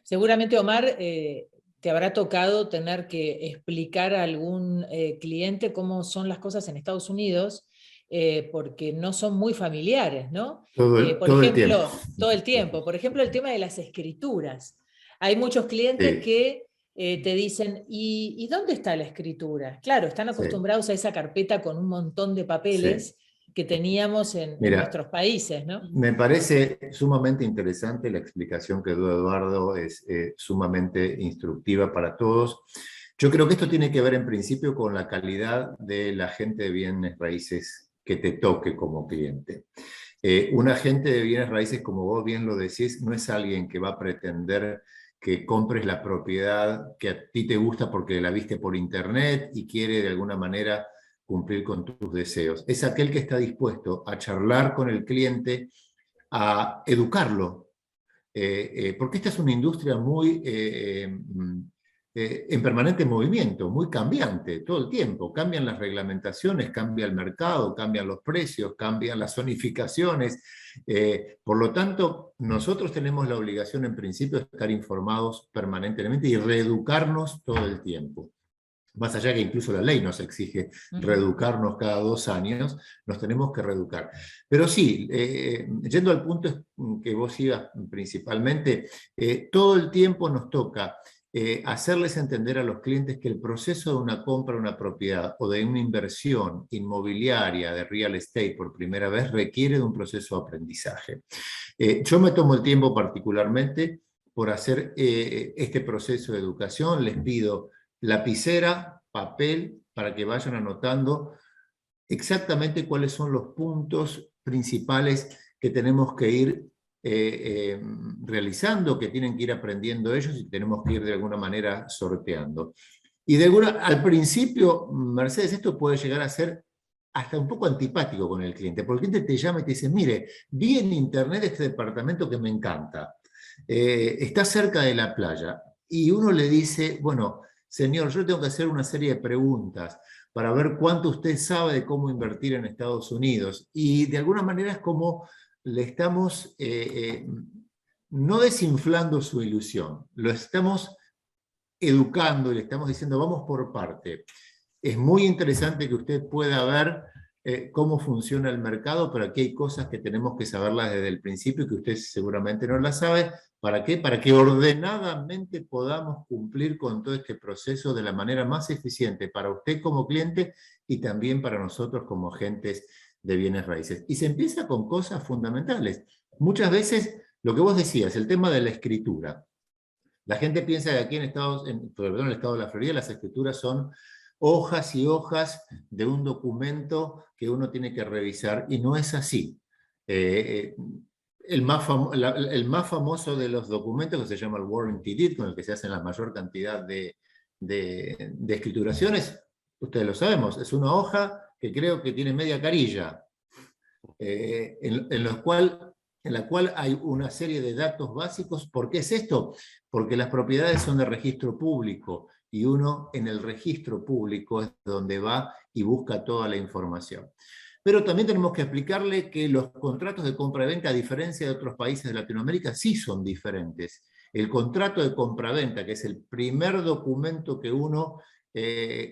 Seguramente, Omar, te habrá tocado tener que explicar a algún cliente cómo son las cosas en Estados Unidos, porque no son muy familiares, ¿no? Todo el tiempo. Por ejemplo, el tema de las escrituras. Hay muchos clientes que te dicen, ¿y dónde está la escritura? Claro, están acostumbrados a esa carpeta con un montón de papeles que teníamos en nuestros países, ¿no? Me parece sumamente interesante la explicación que dio Eduardo, es sumamente instructiva para todos. Yo creo que esto tiene que ver en principio con la calidad del agente de bienes raíces que te toque como cliente. Un agente de bienes raíces, como vos bien lo decís, no es alguien que va a pretender que compres la propiedad que a ti te gusta porque la viste por internet y quiere de alguna manera cumplir con tus deseos. Es aquel que está dispuesto a charlar con el cliente, a educarlo, porque esta es una industria muy en permanente movimiento, muy cambiante todo el tiempo. Cambian las reglamentaciones, cambia el mercado, cambian los precios, cambian las zonificaciones. Por lo tanto, nosotros tenemos la obligación en principio de estar informados permanentemente y reeducarnos todo el tiempo. Más allá que incluso la ley nos exige reeducarnos cada 2 años, nos tenemos que reeducar. Pero sí, yendo al punto que vos ibas principalmente, todo el tiempo nos toca hacerles entender a los clientes que el proceso de una compra de una propiedad o de una inversión inmobiliaria de real estate por primera vez requiere de un proceso de aprendizaje. Yo me tomo el tiempo particularmente por hacer este proceso de educación. Les pido lapicera, papel, para que vayan anotando exactamente cuáles son los puntos principales que tenemos que ir realizando, que tienen que ir aprendiendo ellos y tenemos que ir de alguna manera sorteando. Y al principio, Mercedes, esto puede llegar a ser hasta un poco antipático con el cliente, porque el cliente te llama y te dice, mire, vi en internet este departamento que me encanta, está cerca de la playa, y uno le dice, bueno, señor, yo tengo que hacer una serie de preguntas para ver cuánto usted sabe de cómo invertir en Estados Unidos, y de alguna manera es como le estamos no desinflando su ilusión, lo estamos educando y le estamos diciendo vamos por parte. Es muy interesante que usted pueda ver cómo funciona el mercado, pero aquí hay cosas que tenemos que saberlas desde el principio que usted seguramente no las sabe. ¿Para qué? Para que ordenadamente podamos cumplir con todo este proceso de la manera más eficiente para usted como cliente y también para nosotros como agentes de bienes raíces. Y se empieza con cosas fundamentales. Muchas veces, lo que vos decías, el tema de la escritura. La gente piensa que aquí en el estado de la Florida las escrituras son hojas y hojas de un documento que uno tiene que revisar, y no es así. El más famoso de los documentos, que se llama el Warranty Deed, con el que se hacen la mayor cantidad de escrituraciones, ustedes lo sabemos, es una hoja que creo que tiene media carilla, en la cual hay una serie de datos básicos. ¿Por qué es esto? Porque las propiedades son de registro público, y uno en el registro público es donde va y busca toda la información. Pero también tenemos que explicarle que los contratos de compra-venta, a diferencia de otros países de Latinoamérica, sí son diferentes. El contrato de compra-venta, que es el primer documento que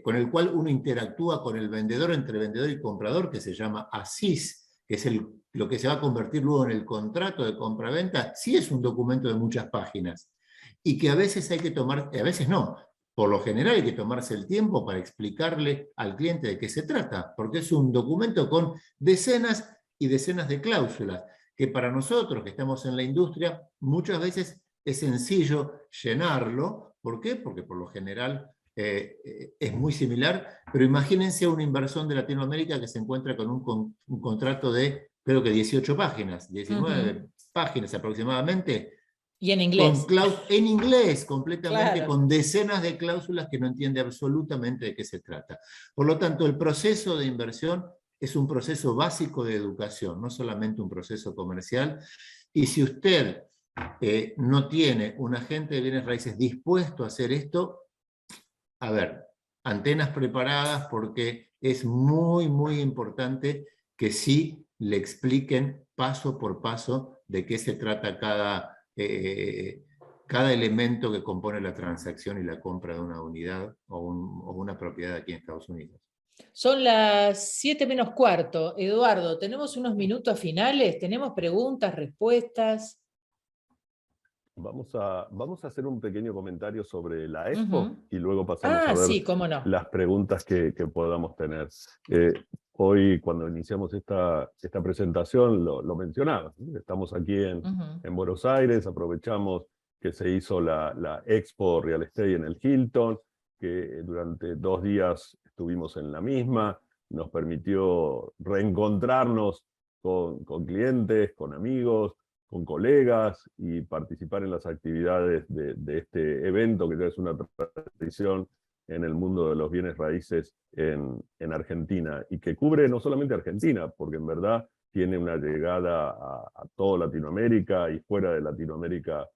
con el cual uno interactúa con el vendedor, entre vendedor y comprador, que se llama ASIS, que es lo que se va a convertir luego en el contrato de compra-venta, sí es un documento de muchas páginas, y que a veces hay que tomar, a veces no, por lo general hay que tomarse el tiempo para explicarle al cliente de qué se trata, porque es un documento con decenas y decenas de cláusulas, que para nosotros que estamos en la industria, muchas veces es sencillo llenarlo. ¿Por qué? Porque por lo general es muy similar, pero imagínense una inversión de Latinoamérica que se encuentra con un contrato de, creo que 18 páginas, 19 páginas aproximadamente. Y en inglés. En inglés, completamente, Claro. con decenas de cláusulas que no entiende absolutamente de qué se trata. Por lo tanto, el proceso de inversión es un proceso básico de educación, no solamente un proceso comercial. Y si usted no tiene un agente de bienes raíces dispuesto a hacer esto, a ver, antenas preparadas, porque es muy, muy importante que sí le expliquen paso por paso de qué se trata cada elemento que compone la transacción y la compra de una unidad o una propiedad aquí en Estados Unidos. Son las 7 menos cuarto. Eduardo, tenemos unos minutos finales, tenemos preguntas, respuestas. Vamos a hacer un pequeño comentario sobre la Expo y luego pasamos a ver sí, cómo no. las preguntas que podamos tener. Hoy, cuando iniciamos esta presentación, lo mencionaba. Estamos aquí en Buenos Aires, aprovechamos que se hizo la Expo Real Estate en el Hilton, que durante 2 días estuvimos en la misma, nos permitió reencontrarnos con clientes, con amigos, con colegas, y participar en las actividades de este evento, que ya es una tradición en el mundo de los bienes raíces en Argentina, y que cubre no solamente Argentina, porque en verdad tiene una llegada a toda Latinoamérica y fuera de Latinoamérica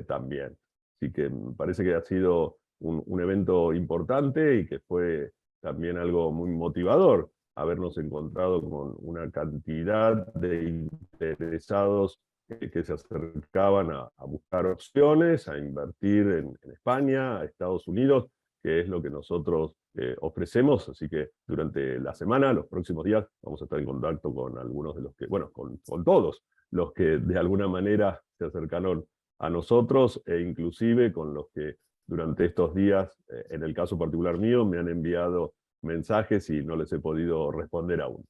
también. Así que me parece que ha sido un evento importante y que fue también algo muy motivador habernos encontrado con una cantidad de interesados que se acercaban a buscar opciones, a invertir en España, a Estados Unidos, que es lo que nosotros ofrecemos. Así que durante la semana, los próximos días, vamos a estar en contacto con algunos de los que, bueno, con todos los que de alguna manera se acercaron a nosotros, e inclusive con los que durante estos días, en el caso particular mío, me han enviado mensajes y no les he podido responder aún.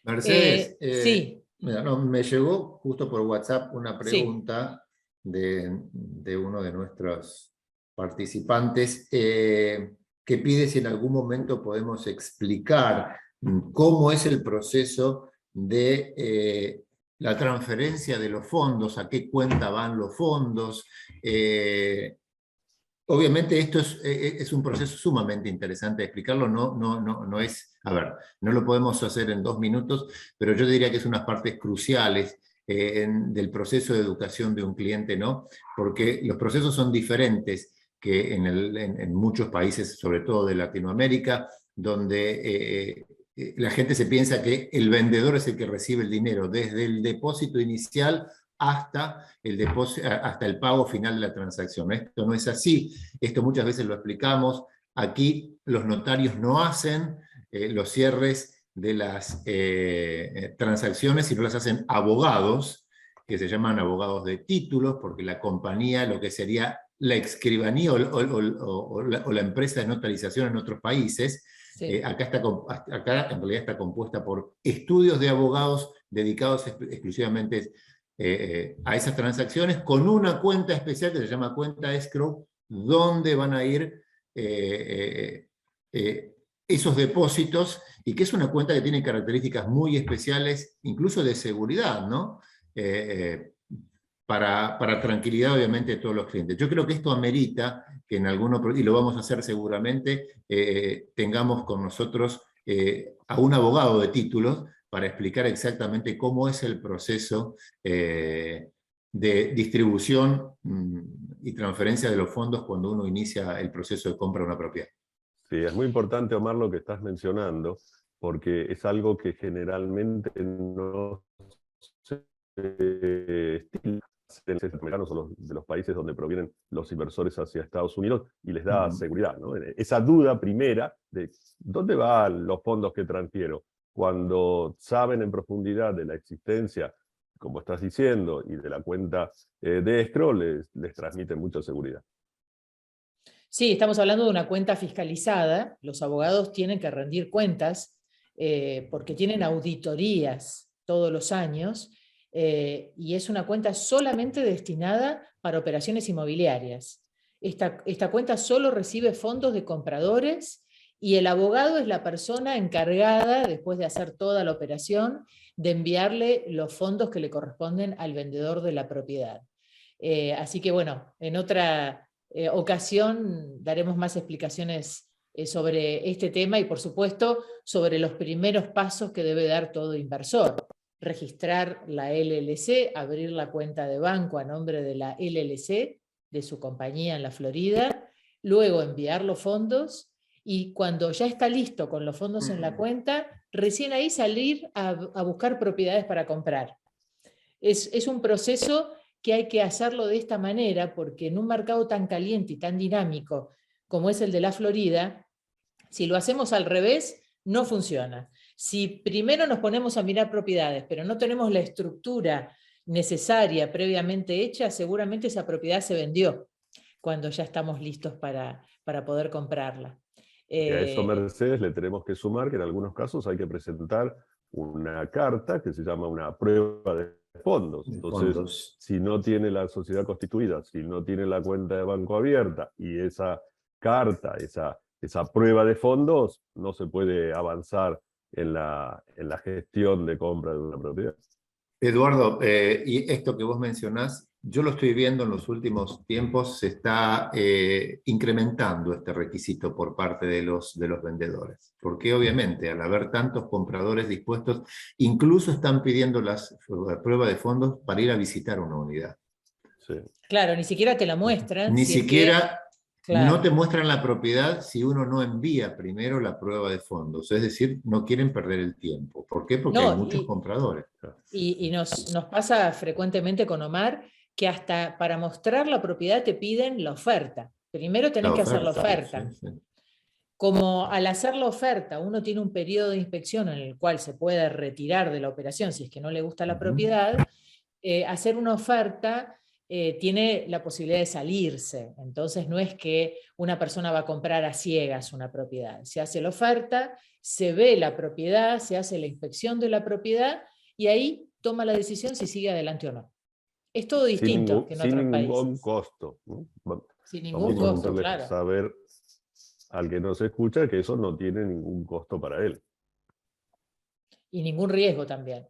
Mercedes, Sí, mira, no, me llegó justo por WhatsApp una sí. pregunta de uno de nuestros participantes que pide si en algún momento podemos explicar cómo es el proceso de la transferencia de los fondos, a qué cuenta van los fondos. Obviamente esto es un proceso sumamente interesante de explicarlo, no es, a ver, no lo podemos hacer en 2 minutos, pero yo diría que es unas partes cruciales del proceso de educación de un cliente, ¿no? Porque los procesos son diferentes que en muchos países, sobre todo de Latinoamérica, donde la gente se piensa que el vendedor es el que recibe el dinero desde el depósito inicial hasta el pago final de la transacción. Esto no es así, esto muchas veces lo explicamos. Aquí los notarios no hacen los cierres de las transacciones, sino las hacen abogados, que se llaman abogados de títulos, porque la compañía, lo que sería la escribanía o la empresa de notarización en otros países, sí. Acá en realidad está compuesta por estudios de abogados dedicados exclusivamente a esas transacciones, con una cuenta especial que se llama cuenta escrow, donde van a ir esos depósitos, y que es una cuenta que tiene características muy especiales, incluso de seguridad, ¿no? Para tranquilidad, obviamente, de todos los clientes. Yo creo que esto amerita que en alguno, y lo vamos a hacer seguramente, tengamos con nosotros a un abogado de títulos para explicar exactamente cómo es el proceso de distribución y transferencia de los fondos cuando uno inicia el proceso de compra de una propiedad. Sí, es muy importante, Omar, lo que estás mencionando, porque es algo que generalmente no se estila en los americanos o de los países donde provienen los inversores hacia Estados Unidos, y les da seguridad, ¿no? Esa duda primera de ¿dónde van los fondos que transfiero? Cuando saben en profundidad de la existencia, como estás diciendo, y de la cuenta de escrow, les transmite mucha seguridad. Sí, estamos hablando de una cuenta fiscalizada. Los abogados tienen que rendir cuentas porque tienen auditorías todos los años, y es una cuenta solamente destinada para operaciones inmobiliarias. Esta cuenta solo recibe fondos de compradores, y el abogado es la persona encargada, después de hacer toda la operación, de enviarle los fondos que le corresponden al vendedor de la propiedad. Así que bueno, en otra ocasión daremos más explicaciones sobre este tema, y por supuesto sobre los primeros pasos que debe dar todo inversor. Registrar la LLC, abrir la cuenta de banco a nombre de la LLC, de su compañía en la Florida, luego enviar los fondos, y cuando ya está listo con los fondos en la cuenta, recién ahí salir a buscar propiedades para comprar. Es un proceso que hay que hacerlo de esta manera, porque en un mercado tan caliente y tan dinámico como es el de la Florida, si lo hacemos al revés, no funciona. Si primero nos ponemos a mirar propiedades, pero no tenemos la estructura necesaria previamente hecha, seguramente esa propiedad se vendió cuando ya estamos listos para poder comprarla. Y a eso, Mercedes, le tenemos que sumar que en algunos casos hay que presentar una carta que se llama una prueba de fondos. Entonces, si no tiene la sociedad constituida, si no tiene la cuenta de banco abierta, y esa carta, esa prueba de fondos, no se puede avanzar en la gestión de compra de una propiedad. Eduardo, y esto que vos mencionás, yo lo estoy viendo en los últimos tiempos, se está incrementando este requisito por parte de los vendedores. Porque obviamente al haber tantos compradores dispuestos, incluso están pidiendo la prueba de fondos para ir a visitar una unidad. Sí. Claro, ni siquiera te la muestran. Ni si es siquiera claro. no te muestran la propiedad si uno no envía primero la prueba de fondos. Es decir, no quieren perder el tiempo. ¿Por qué? Porque No, hay muchos compradores. Y nos pasa frecuentemente con Omar que hasta para mostrar la propiedad te piden la oferta. Primero tenés que hacer la oferta. Sí, sí. Como al hacer la oferta uno tiene un periodo de inspección en el cual se puede retirar de la operación si es que no le gusta la propiedad, hacer una oferta tiene la posibilidad de salirse. Entonces no es que una persona va a comprar a ciegas una propiedad. Se hace la oferta, se ve la propiedad, se hace la inspección de la propiedad y ahí toma la decisión si sigue adelante o no. Es todo distinto que en otros países. Sin ningún costo, ¿no? Sin ningún costo, claro. Saber al que nos escucha que eso no tiene ningún costo para él. Y ningún riesgo también.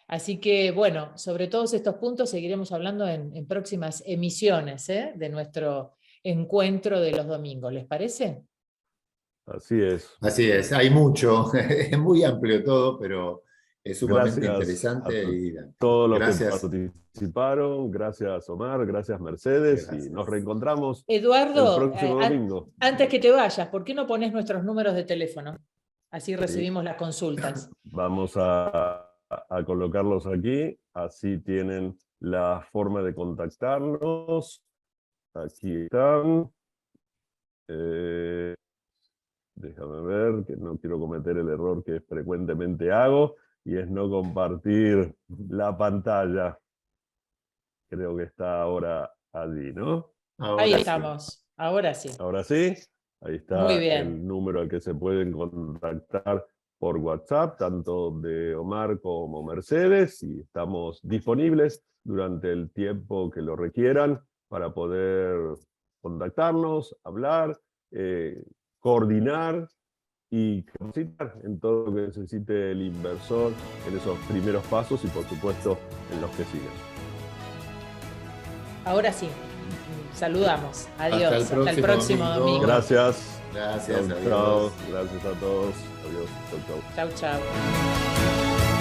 Así que, bueno, sobre todos estos puntos seguiremos hablando en próximas emisiones de nuestro encuentro de los domingos. ¿Les parece? Así es. Así es, hay mucho, es muy amplio todo, pero es sumamente Gracias interesante. a todos los que participaron, gracias Omar, gracias Mercedes, Gracias. Y nos reencontramos Eduardo, el próximo domingo. Antes que te vayas, ¿por qué no pones nuestros números de teléfono? Así recibimos las consultas. Vamos a colocarlos aquí, así tienen la forma de contactarnos. Aquí están. Déjame ver, que no quiero cometer el error que frecuentemente hago, y es no compartir la pantalla. Creo que está ahora allí, ¿no? Ahí estamos, ahora sí. Ahora sí, ahí está Muy bien. el número al que se pueden contactar por WhatsApp, tanto de Omar como Mercedes, y estamos disponibles durante el tiempo que lo requieran para poder contactarnos, hablar, coordinar y capacitar en todo lo que necesite el inversor en esos primeros pasos y por supuesto en los que siguen. Ahora sí, saludamos. Adiós. Hasta el próximo domingo. Gracias. Gracias, Chau, adiós. gracias a todos. Adiós. Chau, chau. Chau, chau.